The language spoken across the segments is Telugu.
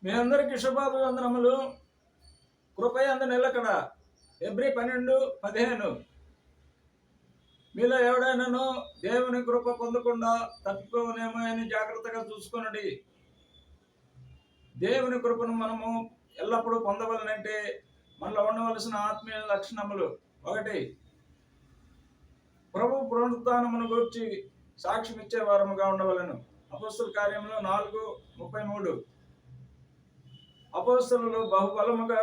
మీ అందరికీ శుభాభివందనములు. కృపయందు నిలకడ. హెబ్రీ 12:15. మీలో ఎవడైనాను దేవుని కృప పొందకుండా తప్పిపోవనేమో అని జాగ్రత్తగా చూసుకొనండి. దేవుని కృపను మనము ఎల్లప్పుడూ పొందవలనంటే మనలో ఉండవలసిన ఆత్మీయ లక్షణములు: 1, ప్రభు పునరుత్థానమును గూర్చి సాక్ష్యం ఇచ్చే వారముగా ఉండవలను. అపోస్తల కార్యములు 4:33. అపోస్తలులు బహుబలముగా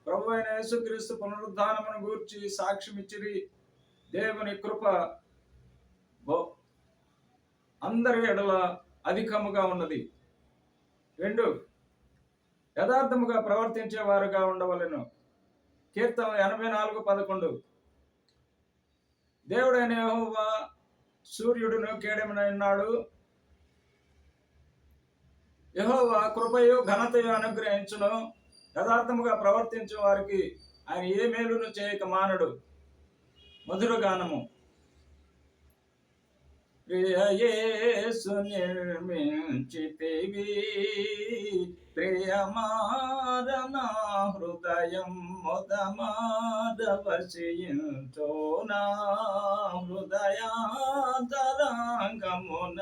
ప్రభు అయిన యేసుక్రీస్తు పునరుద్ధానమును గూర్చి సాక్ష్యం ఇచ్చిరి. దేవుని కృప అందరి ఎడల అధికముగా ఉన్నది. 2, యథార్థముగా ప్రవర్తించే వారుగా ఉండవలెను. కీర్తన 84:11. దేవుడైన యెహోవా సూర్యుడును కేడెమునైనాడు. యెహోవా కృపయు ఘనతయు అనుగ్రహించును. యథార్థముగా ప్రవర్తించే వారికి ఆయన ఏ మేలును చేయక మానడు. మధుర గానము. ప్రియ యేసు నిర్మించితివి, ప్రియమార నా హృదయం మొదమాదవశయించో నా హృదయాంతరంగమున.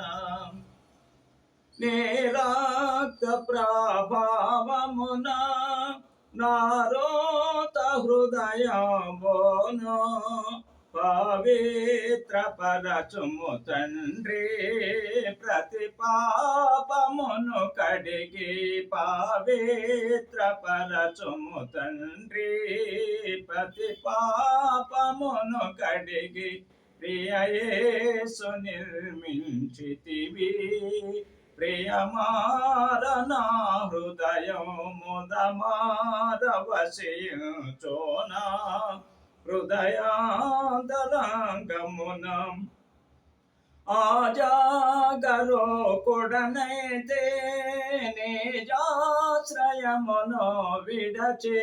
నీరాక్త ప్రభావమున నారోత హృదయమును పవిత్ర పరచుము తండ్రి. ప్రతి పాపమును కడిగి పవిత్ర పరచుము తండ్రి. ప్రతి పాపమును కడిగి ప్రియ యేసు నిర్మించితివి, ప్రియమార నా హృదయం ముదమారవశయించో నా హృదయాంతరంగమున. ఆజాగరోకుడనైతే నిజాశ్రయమును విడచే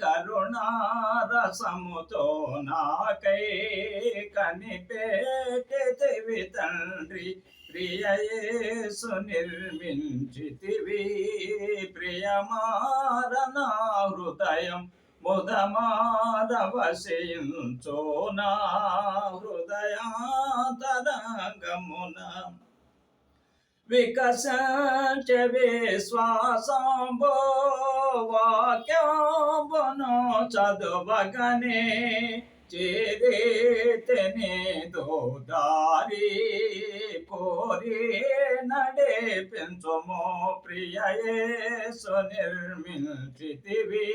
కరుణారసముతో నాకై కనిపెట్టితివి తండ్రి. ప్రియ యేసు నిర్మించితివి, ప్రియమార నా హృదయం ముదమారవశయించో నా హృదయాంతరంగమున. వికసించ విశ్వాసంబో వాక్యంబును చదువగనే చేరేతనే దారి కోరి నడిపించుము. ప్రియ యేసు నిర్మించితివి,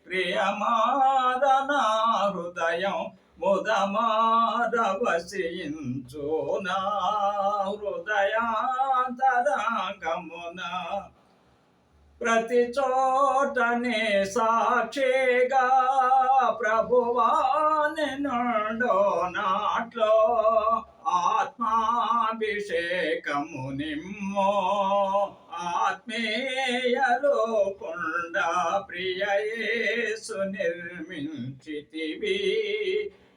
ప్రియమార నా హృదయం ముదమారవశయించో నా హృదయాంతరంగమున. ప్రతి చోటనే సాక్షిగా ప్రభువా నిన్నుండో నాట్లో ఆత్మాభిషేకము నిమ్మో ఆత్మీయలో కొండ. ప్రియ యేసు నిర్మించితివి,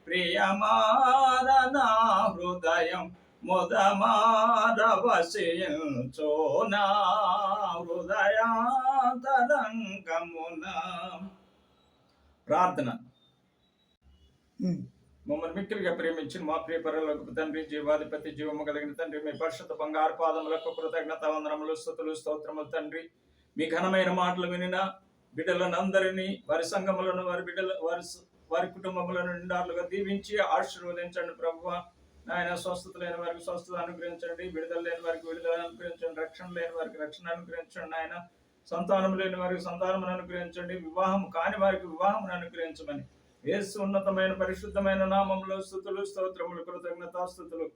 ప్రియమార నా హృదయం ముదమారవశయించో నా హృదయాంతరంగమున. ప్రార్థన. మమ్మల్ని మిక్కిలిగా ప్రేమించిన మా ప్రియ పరలోకపు తండ్రి, జీవాధిపతి, జీవము కలిగిన తండ్రి, మీ పరిశుద్ధ బంగారు పాదములకు కృతజ్ఞత వందనములు, స్తుతులు, స్తోత్రములు తండ్రి. మీ ఘనమైన మాటలు వినిన బిడ్డలనందరినీ, వారి సంఘములను, వారి బిడ్డల వారి కుటుంబములను నిండారులుగా దీవించి ఆశీర్వదించండి ప్రభువా. నాయన, స్వస్థత లేని వారికి స్వస్థత అనుగ్రహించండి, విడుదల లేని వారికి విడుదల అనుగ్రహించండి, రక్షణ లేని వారికి రక్షణ అనుగ్రహించండి. నాయన, సంతానం లేని వారికి సంతానమును అనుగ్రహించండి, వివాహం కాని వారికి వివాహమును అనుగ్రహించమని యేసు ఉన్నతమైన పరిశుద్ధమైన నామములో స్తుతులు, స్తోత్రములు, కృతజ్ఞతాస్తుతులు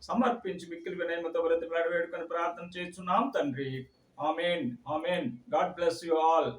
సమర్పించి మిక్కిలి వినయముతో బ్రతిమలాడి వేడుకొని ప్రార్థన చేస్తున్నాం తండ్రి. ఆమేన్. ఆమేన్. God bless you all.